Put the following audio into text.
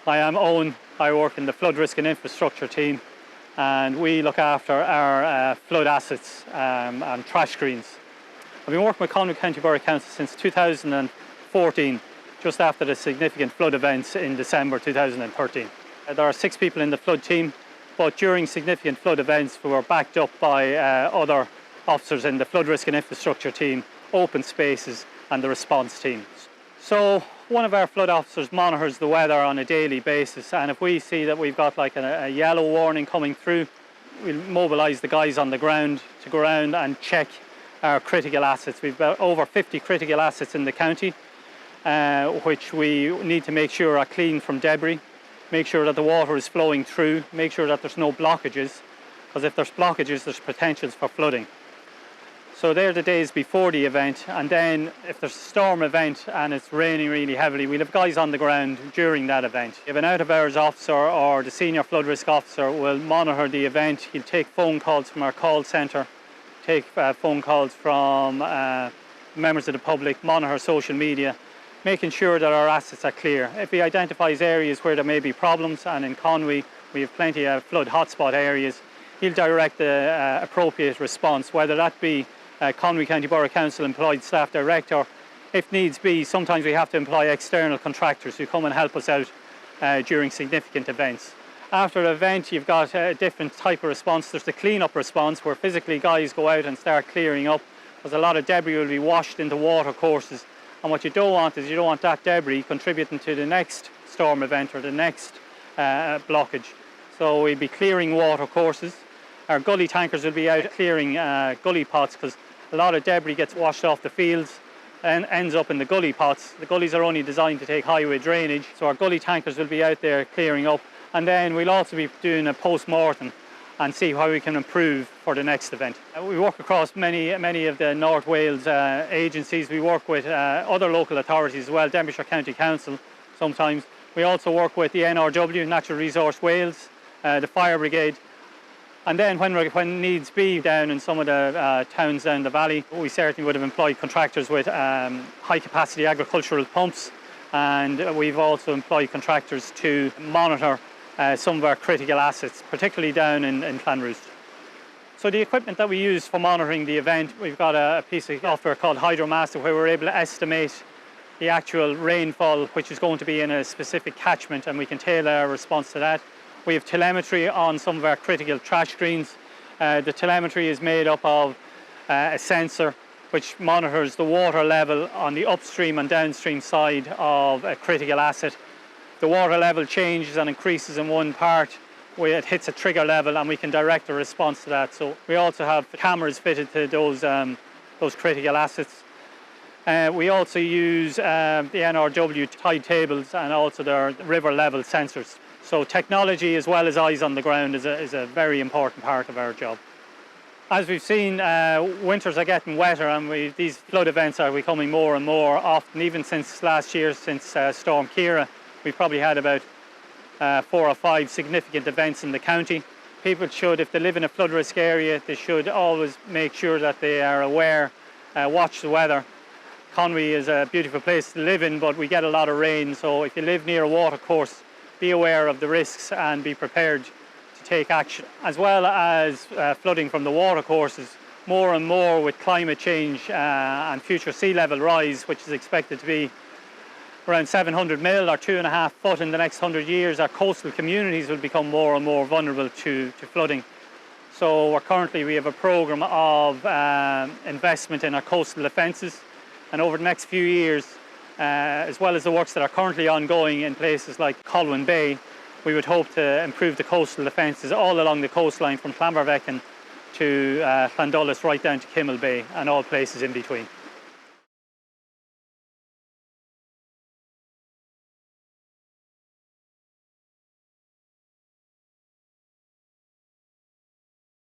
I am Owen. I work in the flood risk and infrastructure team, and we look after our flood assets and trash screens. I've been working with Conwy County Borough Council since 2014, just after the significant flood events in December 2013. There are 6 people in the flood team, but during significant flood events we were backed up by other officers in the flood risk and infrastructure team, open spaces and the response teams. So one of our flood officers monitors the weather on a daily basis, and if we see that we've got like a yellow warning coming through, we'll mobilise the guys on the ground to go around and check our critical assets. We've got over 50 critical assets in the county, which we need to make sure are clean from debris, make sure that the water is flowing through, make sure that there's no blockages, because if there's blockages there's potentials for flooding. So they're the days before the event, and then if there's a storm event and it's raining really heavily, we'll have guys on the ground during that event. If an out-of-hours officer or the senior flood risk officer will monitor the event, he'll take phone calls from our call centre, take phone calls from members of the public, monitor social media, making sure that our assets are clear. If he identifies areas where there may be problems, and in Conwy we have plenty of flood hotspot areas, he'll direct the appropriate response, whether that be Conwy County Borough Council employed staff direct, or if needs be, sometimes we have to employ external contractors who come and help us out during significant events. After an event you've got a different type of response. There's the clean-up response, where physically guys go out and start clearing up, because a lot of debris will be washed into water courses, and what you don't want is you don't want that debris contributing to the next storm event or the next blockage. So we'll be clearing water courses. Our gully tankers will be out clearing gully pots, because a lot of debris gets washed off the fields and ends up in the gully pots. The gullies are only designed to take highway drainage, so our gully tankers will be out there clearing up. And then we'll also be doing a post-mortem and see how we can improve for the next event. We work across many of the North Wales agencies. We work with other local authorities as well, Denbighshire County Council sometimes. We also work with the NRW, Natural Resource Wales, the Fire Brigade. And then when needs be down in some of the towns down the valley, we certainly would have employed contractors with high-capacity agricultural pumps, and we've also employed contractors to monitor some of our critical assets, particularly down in Clanroost. So the equipment that we use for monitoring the event, we've got a piece of software called HydroMaster, where we're able to estimate the actual rainfall which is going to be in a specific catchment, and we can tailor our response to that. We have telemetry on some of our critical trash screens. The telemetry is made up of a sensor which monitors the water level on the upstream and downstream side of a critical asset. The water level changes and increases in one part, where it hits a trigger level, and we can direct a response to that. So we also have cameras fitted to those critical assets. We also use the NRW tide tables and also their river level sensors. So technology as well as eyes on the ground is a very important part of our job. As we've seen, winters are getting wetter, and these flood events are becoming more and more often. Even since last year, since Storm Ciara, we've probably had about 4 or 5 significant events in the county. People should, if they live in a flood risk area, they should always make sure that they are aware, watch the weather. Conwy is a beautiful place to live in, but we get a lot of rain, so if you live near a water course, be aware of the risks and be prepared to take action. As well as flooding from the water courses, more and more with climate change and future sea level rise, which is expected to be around 700 mil or 2.5 foot in the next 100 years, our coastal communities will become more and more vulnerable to flooding. So we have a programme of investment in our coastal defences, and over the next few years, as well as the works that are currently ongoing in places like Colwyn Bay, we would hope to improve the coastal defences all along the coastline from Clanbarveckan to Llandullas right down to Kimmel Bay and all places in between.